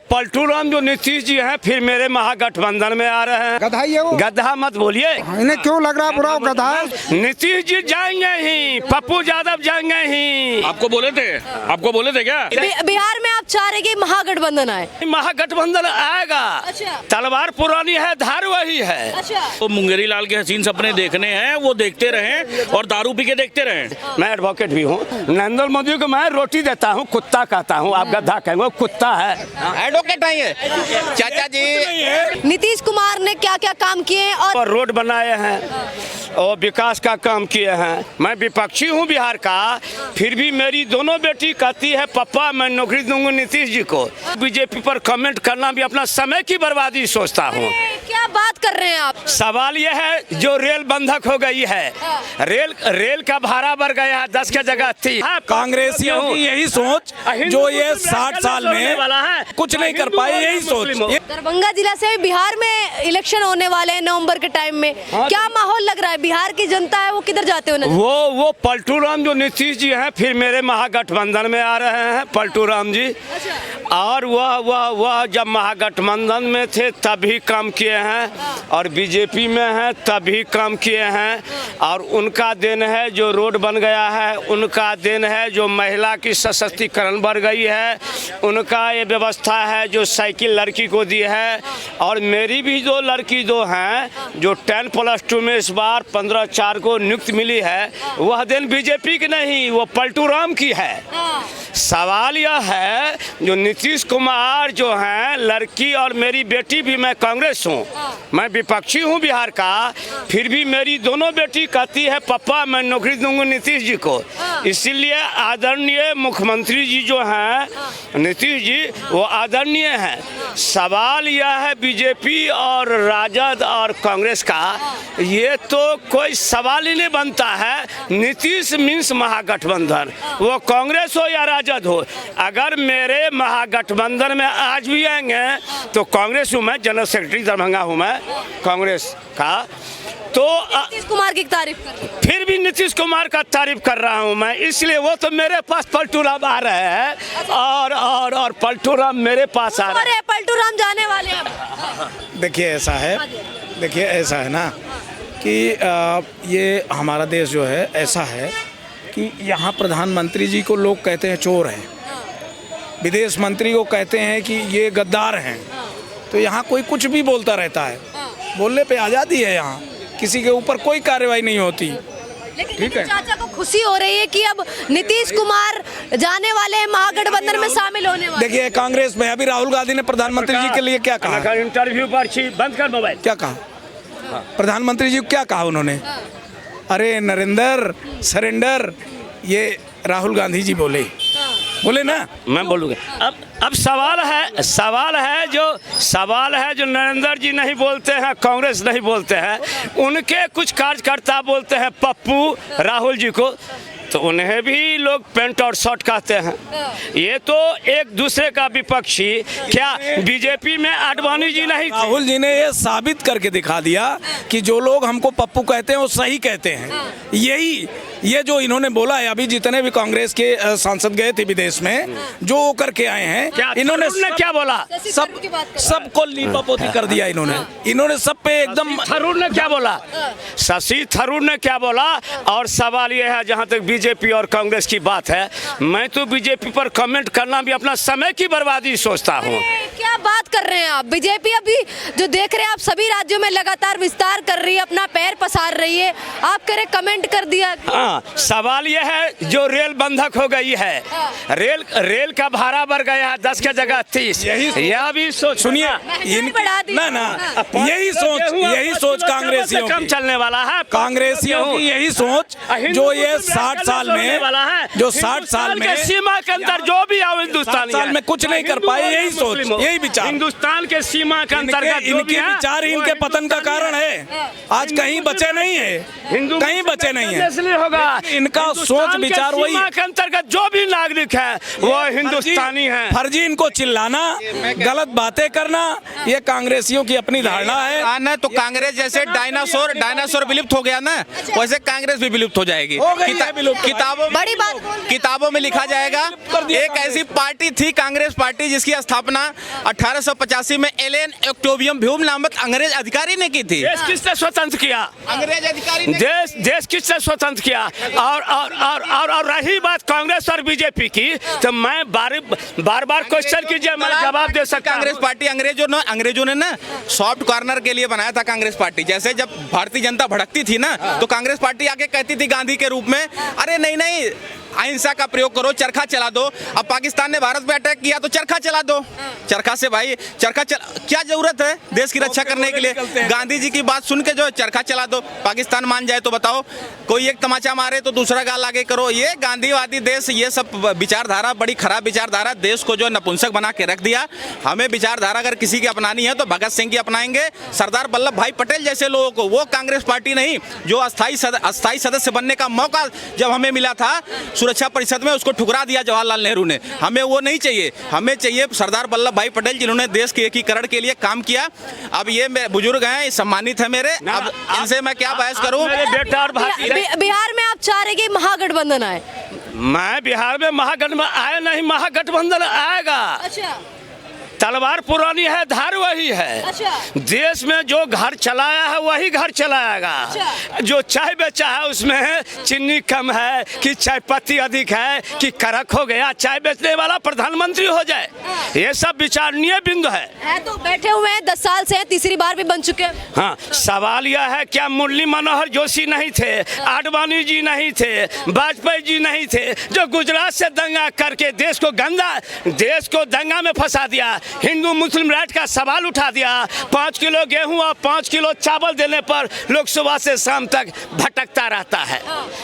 पलटू राम जो नीतीश जी हैं फिर मेरे महागठबंधन में आ रहे हैं। गधा ही है वो। गधा मत बोलिए, इन्हें क्यों लग रहा है बुरा वो गधा है? नीतीश जी जाएंगे ही, पप्पू यादव जाएंगे ही। आपको बोले थे क्या? बिहार में आप चाह रहे कि महागठबंधन आए? महागठबंधन आएगा। अच्छा। तलवार पुरानी है, धार वही है। अच्छा। तो मुंगेरी लाल के हसीन सपने देखने हैं, वो देखते रहें और दारू पी के देखते रहें। मैं एडवोकेट भी हूँ। नरेंद्र मोदी को मैं रोटी देता हूँ, कुत्ता कहता हूँ। आप गधा कहेंगे, वो कुत्ता है। एडवोकेट भाई है चाचा जी। नीतीश कुमार ने क्या क्या काम किए हैं और रोड बनाए हैं और विकास का काम किए हैं। मैं विपक्षी हूँ बिहार का, फिर भी मेरी दोनों बेटी कहती है पापा मैं नौकरी दूंगा नीतीश जी को। बीजेपी पर कमेंट करना भी अपना समय की बर्बादी सोचता हूँ। क्या बात कर रहे हैं आप? सवाल यह है जो रेल बंधक हो गई है, रेल का भाड़ा बढ़ गया है, 10 की जगह 30। कांग्रेसियों की यही सोच जो ये 60 साल में कुछ नहीं कर पाए, यही सोच। दरभंगा जिला से बिहार में इलेक्शन होने वाले हैं नवंबर के टाइम में, क्या माहौल लग रहा है? बिहार की जनता है वो किधर जाते हो? वो पलटू राम जो नीतीश जी हैं फिर मेरे महागठबंधन में आ रहे हैं। पलटू राम जी और वह जब महागठबंधन में थे तभी काम किए हैं और बीजेपी में हैं तभी काम किए हैं। और उनका देन है जो रोड बन गया है, उनका देन है जो महिला की सशक्तिकरण बढ़ गई है, उनका ये व्यवस्था है जो साइकिल लड़की को दी है। और मेरी भी दो लड़की हैं जो 10+2 में इस बार 15/4 को नियुक्ति मिली है, वह दिन बीजेपी की नहीं, वो पलटू राम की है। सवाल यह है जो नीतीश कुमार जो हैं, लड़की और मेरी बेटी भी, मैं कांग्रेस हूँ, मैं विपक्षी हूँ बिहार का, फिर भी मेरी दोनों बेटी कहती है पापा मैं नौकरी दूंगा नीतीश जी को। इसीलिए आदरणीय मुख्यमंत्री जी जो हैं नीतीश जी, वो आदरणीय हैं। सवाल यह है बीजेपी और राजद और कांग्रेस का, ये तो कोई सवाल ही नहीं बनता है। नीतीश मीन्स महागठबंधन, वो कांग्रेस हो या राजद हो। अगर मेरे महागठबंधन में आज भी आएंगे तो कांग्रेस हूँ मैं, जनरल सेक्रेटरी दरभंगा हूँ मैं कांग्रेस का, तो नीतीश कुमार की तारीफ कर, फिर भी नीतीश कुमार का तारीफ कर रहा हूँ मैं। इसलिए वो तो मेरे पास पलटू राम आ रहे हैं और पलटू राम मेरे पास आ रहे हैं। पलटू राम जाने वाले हैं। देखिए ऐसा है ना कि ये हमारा देश जो है ऐसा है कि यहाँ प्रधानमंत्री जी को लोग कहते हैं चोर हैं, विदेश मंत्री को कहते हैं कि ये गद्दार हैं, तो यहाँ कोई कुछ भी बोलता रहता है। बोलने पे आज़ादी है, यहाँ किसी के ऊपर कोई कार्रवाई नहीं होती। लेकिन चाचा को खुशी हो रही है कि अब नीतीश कुमार जाने वाले हैं, महागठबंधन में शामिल होने वाले। देखिए कांग्रेस में अभी राहुल गांधी ने प्रधानमंत्री जी के लिए क्या कहा? इंटरव्यू पर बंद कर मोबाइल। क्या कहा प्रधानमंत्री जी को? क्या कहा उन्होंने? अरे नरेंद्र सरेंडर, ये राहुल गांधी जी बोले ना, मैं बोलूँगा। अब सवाल है जो नरेंद्र जी नहीं बोलते हैं, कांग्रेस नहीं बोलते हैं, उनके कुछ कार्यकर्ता बोलते हैं पप्पू राहुल जी को, तो उन्हें भी लोग पेंट और शॉर्ट कहते हैं। ये तो एक दूसरे का विपक्षी। क्या बीजेपी में आडवाणी जी नहीं? राहुल जी ने ये साबित करके दिखा दिया कि जो लोग हमको पप्पू कहते हैं वो सही कहते हैं। ये जो इन्होंने बोला है, अभी जितने भी कांग्रेस के सांसद गए थे विदेश में, जो करके आए हैं, इन्होंने क्या बोला? सबको लीपापोती कर दिया इन्होंने सब पे एकदम। थरूर ने क्या बोला? शशि थरूर ने क्या बोला? और सवाल यह है, जहाँ तक बीजेपी और कांग्रेस की बात है, मैं तो बीजेपी पर कमेंट करना भी अपना समय की बर्बादी सोचता हूँ। क्या बात कर रहे हैं आप? बीजेपी अभी जो देख रहे हैं आप, सभी राज्यों में लगातार विस्तार कर रही है, अपना पैर पसार रही है, आप कह रहे कमेंट कर दिया। सवाल यह है जो रेल बंधक हो गई है, रेल का भाड़ा बढ़ गया है, 10 की जगह 30। यह भी सोच सुनिए, यही सोच कांग्रेसियों कम चलने वाला है। कांग्रेसियों की यही सोच जो ये 60 साल में, जो 60 साल में सीमा के अंदर जो भी आओ हिंदुस्तान साल में कुछ नहीं कर पाए, यही सोच, यही विचार हिंदुस्तान के सीमा के अंतर्गत इनके विचार ही इनके पतन का कारण है। आज कहीं बचे नहीं है, कहीं बचे नहीं है। होगा। इनका सोच विचार वही सीमा के अंतर्गत जो भी नागरिक है वो हिंदुस्तानी है। फर्जी इनको चिल्लाना, गलत बातें करना, ये कांग्रेसियों की अपनी धारणा है। ना तो कांग्रेस जैसे डायनासोर विलुप्त हो गया ना, वैसे कांग्रेस भी विलुप्त हो जाएगी। बड़ी बात किताबों में लिखा जाएगा। एक ऐसी पार्टी थी कांग्रेस पार्टी जिसकी स्थापना 1885 में एलेन ऑक्टेवियम ह्यूम नामक अंग्रेज अधिकारी ने की थी। देश किसने स्वतंत्र किया? अंग्रेज अधिकारी ने देश किसने स्वतंत्र किया? और रही बात कांग्रेस और बीजेपी की, तो मैं बार क्वेश्चन कीजिए, मैं जवाब दे सकता हूं। कांग्रेस पार्टी अंग्रेजों ने ना सॉफ्ट कॉर्नर के लिए बनाया था कांग्रेस पार्टी। जैसे जब भारतीय जनता भड़कती थी ना, तो कांग्रेस पार्टी आके कहती थी गांधी के रूप में, अरे नहीं अहिंसा का प्रयोग करो, चरखा चला दो। अब पाकिस्तान ने भारत पे अटैक किया तो चरखा चला दो। चरखा से भाई क्या जरूरत है देश की रक्षा करने के लिए? गांधी जी की बात सुन के जो चरखा चला दो, पाकिस्तान मान जाए तो बताओ। कोई एक तमाचा मारे तो दूसरा गाल आगे करो। ये गांधीवादी देश, ये सब विचारधारा बड़ी खराब विचारधारा, देश को जो नपुंसक बना के रख दिया। हमें विचारधारा अगर किसी की अपनानी है तो भगत सिंह की अपनाएंगे, सरदार वल्लभ भाई पटेल जैसे लोगों को। वो कांग्रेस पार्टी नहीं जो अस्थायी सदस्य बनने का मौका जब हमें मिला था सुरक्षा परिषद में, उसको ठुकरा दिया जवाहरलाल नेहरू ने। हमें वो नहीं चाहिए, हमें चाहिए सरदार वल्लभ भाई पटेल जिन्होंने देश के एकीकरण के लिए काम किया। अब ये बुजुर्ग हैं, सम्मानित है मेरे, अब इनसे मैं क्या बहस करूं? बेटा और भाई, बिहार में आप चाह रहे कि महागठबंधन आए? मैं बिहार में महागठबंधन आए नहीं, महागठबंधन आएगा। अच्छा, तलवार पुरानी है, धार वही है। अच्छा। देश में जो घर चलाया है वही घर चलाएगा। अच्छा। जो चाय बेचा है उसमें चीनी कम है कि चाय पत्ती अधिक है कि करक हो गया, चाय बेचने वाला प्रधानमंत्री हो जाए, ये सब विचारणीय बिंदु है। तो बैठे हुए हैं 10 साल से, तीसरी बार भी बन चुके हैं। हाँ, सवाल यह है क्या मुरली मनोहर जोशी नहीं थे, आडवाणी जी नहीं थे, वाजपेयी जी नहीं थे, जो गुजरात से दंगा करके देश को दंगा में फंसा दिया, हिंदू मुस्लिम राइट का सवाल उठा दिया। 5 किलो गेहूं और 5 किलो चावल देने पर लोग सुबह से शाम तक भटकता रहता है।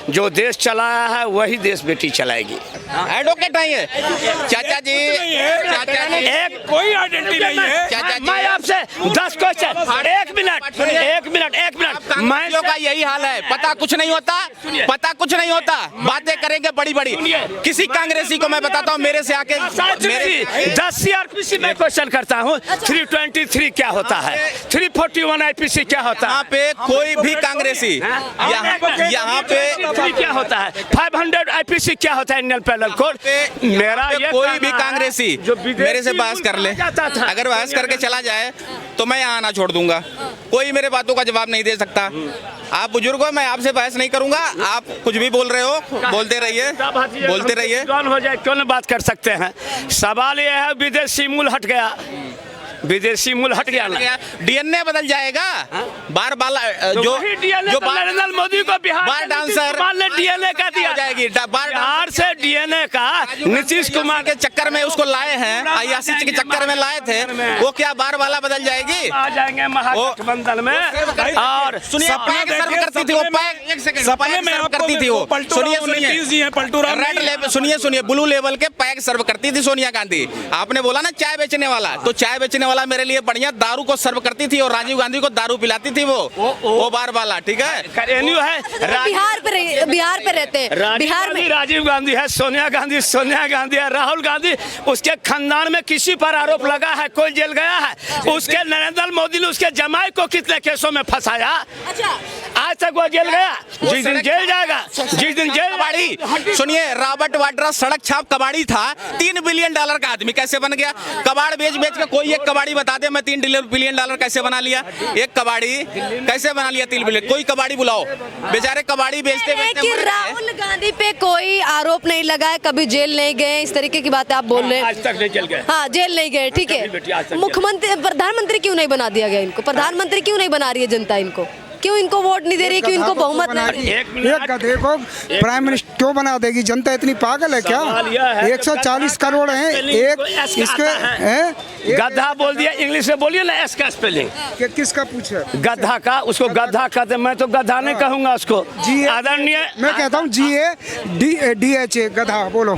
जो देश चलाया है वही देश बेटी चलाएगी। एडवोकेट नहीं है चाचा जी, एक कोई आइडेंटिटी नहीं है। चाचा जी, मैं आपसे 10 क्वेश्चन, एक मिनट, मैं लोगों का यही हाल है, पता कुछ नहीं होता, बातें करेंगे बड़ी किसी कांग्रेसी को मैं बताता हूँ, मेरे से आके 10 CRPC में क्वेश्चन करता हूँ। 323 क्या होता है? 341 IPC क्या होता है? यहाँ पे कोई भी कांग्रेसी यहाँ पे क्या होता है? 500 IPC क्या होता है? Indian penal code. मेरा ये कोई भी कांग्रेसी मेरे से बहस कर ले, अगर बहस करके चला जाए तो मैं यहाँ आना छोड़ दूंगा। कोई मेरे बातों का जवाब नहीं दे सकता। आप बुजुर्ग हो, मैं आपसे बहस नहीं करूंगा। आप कुछ भी बोल रहे हो, बोलते रहिए। कौन हो जाए, क्यों नहीं बात कर सकते हैं? सवाल यह है विदेशी मूल हट गया ना, डीएनए बदल जाएगा। बार जो नरेंद्र मोदी को बार डांसर ने डीएनए का दिया जाएगी। बिहार से डीएनए का नीतीश कुमार के चक्कर में उसको लाए हैं, अयासी के चक्कर में लाए थे, वो क्या बार वाला बदल जाएगी? आ जाएंगे महागठबंधन में। और सुनिए, पैक सर्व करती थी वो, पैक सर्व करती थी वो। सुनिए, ब्लू लेवल के पैक सर्व करती थी सोनिया गांधी। आपने बोला ना चाय बेचने वाला, तो चाय बेचने वाला मेरे लिए बढ़िया दारू को सर्व करती थी और राजीव गांधी को दारू पिलाती थी वो बार वाला। ठीक है, बिहार पे रहते हैं। बिहार में राजीव गांधी है, सोनिया गांधी है, राहुल गांधी, उसके खानदान में किसी पर आरोप लगा है, कोई जेल गया है? उसके नरेंद्र मोदी ने उसके जमाई को कितने केसों में फंसाया? आज तक वो जेल गया? जिस दिन जेल जाएगा, जिस दिन जेल। कबाड़ी, सुनिए, रॉबर्ट वाड्रा सड़क छाप कबाड़ी था, $3 बिलियन का आदमी कैसे बन गया? कबाड़ बेच के कोई एक कबाड़ी बता दे, मैं $3 बिलियन कैसे बना लिया? एक कबाड़ी कैसे बना लिया 3 बिलियन? कोई कबाड़ी बुलाओ, बेचारे कबाड़ी बेचते राहुल गांधी पे कोई आरोप नहीं लगा है, कभी जेल नहीं गए, इस तरीके की बातें आप बोल रहे हैं। आज तक नहीं जेल गए। हाँ, जेल नहीं गए, ठीक है। मुख्यमंत्री, प्रधानमंत्री क्यों नहीं बना दिया गया इनको? प्रधानमंत्री क्यों नहीं बना रही है जनता इनको? क्यों इनको वोट नहीं दे रही? क्यों इनको बहुमत नहीं? एक गधे को प्राइम मिनिस्टर क्यों बना देगी जनता? इतनी पागल है क्या? 140 करोड़ हैं, एक इसके गधा बोल दिया, इंग्लिश में बोलिए ना एस का स्पेलिंग। किसका पूछा? गधा का, उसको गधा कहते, मैं तो गधा नहीं कहूंगा उसको। आदरणीय, मैं कहता हूँ GADHA गधा बोलो।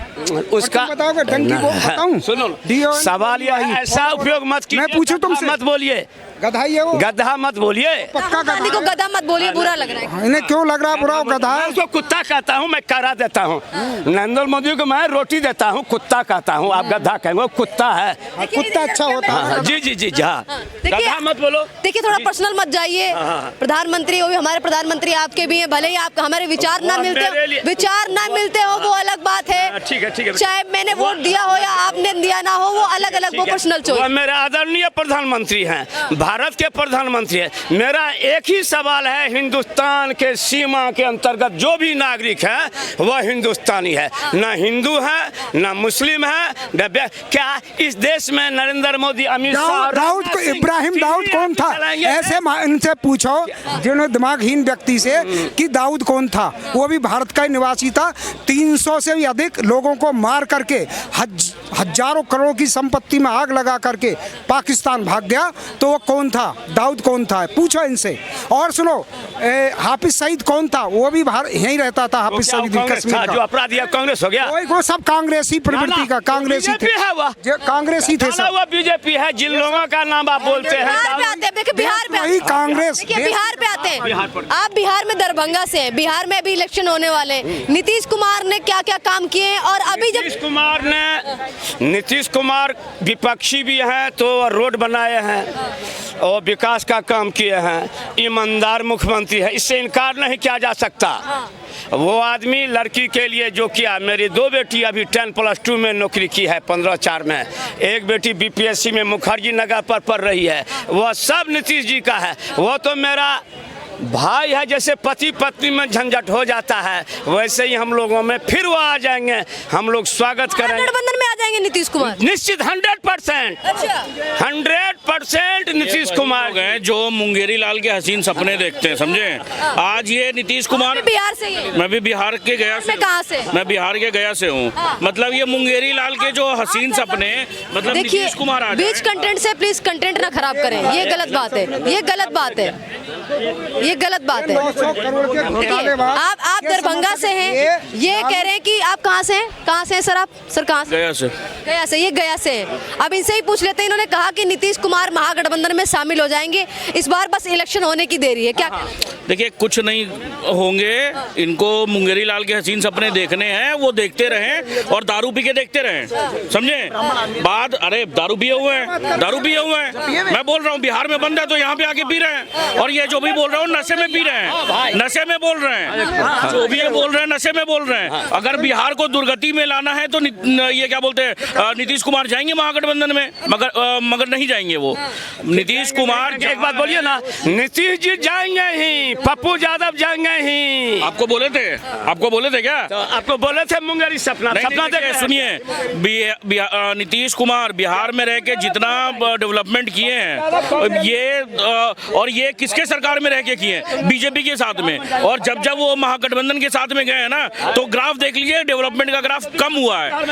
उसका बताओगे डंकी बताऊँ? सुनो, सवाल यह है, ऐसा उपयोग मत कीजिए। मैं पूछूं तुमसे? मत बोलिए गधा ही है वो। गधा मत बोलिए। पक्का गांधी को गधा मत बोलिए, बुरा लग रहा है। इन्हें क्यों लग रहा है बुरा? गधा मैं है। उसको कुत्ता कहता हूँ, मैं करा देता हूँ। नरेंद्र मोदी को मैं रोटी देता हूँ, कुत्ता कहता हूँ, आप गधा कहेंगे, वो कुत्ता है। कुत्ता अच्छा होता है। हाँ, जी जी जी जी, हाँ। देखिए, गधा मत बोलो। देखिए थोड़ा पर्सनल मत जाइए। प्रधानमंत्री, वो भी हमारे प्रधानमंत्री आपके भी हैं, भले ही आपका हमारे विचार ना मिलते हो वो अलग बात है। ठीक है, ठीक है। चाहे मैंने वोट दिया हो या आपने दिया ना हो, वो अलग अलग, वो पर्सनल वो चॉइस। मेरे आदरणीय प्रधानमंत्री हैं, भारत के प्रधानमंत्री है। मेरा एक ही सवाल है, हिंदुस्तान के सीमा के अंतर्गत जो भी नागरिक है वह हिंदुस्तानी है, ना हिंदू है ना मुस्लिम है। क्या इस देश में नरेंद्र मोदी, अमित शाह, दाऊद को, इब्राहिम दाऊद कौन था? ऐसे इनसे पूछो जिन्होंने दिमागहीन व्यक्ति से कि दाऊद कौन था। वो भी भारत का ही निवासी था। 300 से भी अधिक लोगों को मार करके हजारों करोड़ की संपत्ति में आग लगा करके पाकिस्तान भाग गया। तो वो कौन था? दाऊद कौन था? पूछो इनसे। और सुनो, हाफिज सईद कौन था? वो भी यहीं रहता था। हाफिज सईद कश्मीर जो अपराधी है, कांग्रेस हो गया। वो सब कांग्रेसी प्रवृत्ति का, कांग्रेसी थे, कांग्रेसी थे सब। वो बीजेपी है, जिन लोगों का नाम आप बोलते हैं। बिहार पे आते हैं, देखिए बिहार पे वही कांग्रेस। देखिए बिहार पे आते हैं। आप बिहार में दरभंगा से हैं, बिहार में अभी इलेक्शन होने वाले हैं। नीतीश कुमार ने क्या क्या काम किए हैं? और अभी जब नीतीश कुमार विपक्षी भी हैं तो रोड बनाए हैं और विकास का काम किए हैं, ईमानदार मुख्यमंत्री है, इससे इनकार नहीं किया जा सकता। वो आदमी लड़की के लिए जो किया, मेरी 2 बेटी अभी 10+2 में नौकरी की है, 15/4 में, एक बेटी BPSC में मुखर्जी नगर पर पढ़ रही है, वह सब नीतीश जी का है। वो तो मेरा भाई है, जैसे पति पत्नी में झंझट हो जाता है वैसे ही हम लोगों में फिर वो आ जाएंगे, हम लोग स्वागत करेंगे। गठबंधन में आ जाएंगे नीतीश कुमार निश्चित 100%। अच्छा, 100% नीतीश कुमार गए जो मुंगेरी लाल के हसीन सपने देखते हैं, समझे। आज ये नीतीश कुमार, बिहार से ही। मैं भी बिहार के गया से, कहाँ से? मैं बिहार के गया से हूँ। मतलब ये मुंगेरी लाल के जो हसीन सपने, मतलब देखिए, नीतीश कुमार आ बीच कंटेंट से प्लीज कंटेंट ना खराब करें, ये गलत बात है, ये गलत बात है, ये गलत बात है। 900 करोड़ के घोटाले बाद आप दरभंगा से हैं, ये कह रहे हैं कि आप कहाँ से हैं? कहाँ से हैं सर आप? सर कहाँ से? गया से। गया से, ये गया से हैं। अब इनसे ही पूछ लेते हैं। इन्होंने कहा कि नीतीश कुमार महागठबंधन में शामिल हो जाएंगे, इस बार बस इलेक्शन होने की देरी है, क्या? देखिए कुछ नहीं होंगे, इनको मुंगेरी लाल के हसीन सपने देखने हैं, वो देखते रहें और दारू पी के देखते रहें, समझे। बाद अरे दारू पिए हुए हैं, दारू पिए हुए हैं। मैं बोल रहा हूँ बिहार में बंद है तो यहाँ पे आके पी रहे हैं, और ये जो भी बोल रहा हूँ नशे में पी रहे हैं, नशे में बोल रहे हैं, जो भी ये बोल रहे हैं नशे में बोल रहे हैं। अगर बिहार को दुर्गति में लाना है तो ये क्या बोलते हैं, नीतीश कुमार जाएंगे महागठबंधन में, मगर नहीं जाएंगे वो। नीतीश कुमार, एक बात बोलिए ना, नीतीश जी जाएंगे ही, पप्पू यादव जाएंगे ही। आपको बोले थे क्या? तो आपको बोले थे मुंगेरी सपना देखे। सुनिए, नीतीश कुमार बिहार में रह के जितना डेवलपमेंट किए हैं, ये किसके सरकार में रह के किए हैं? बीजेपी के साथ में। और जब वो महागठबंधन के साथ में गए हैं ना, तो ग्राफ देख लीजिए, डेवलपमेंट का ग्राफ कम हुआ है।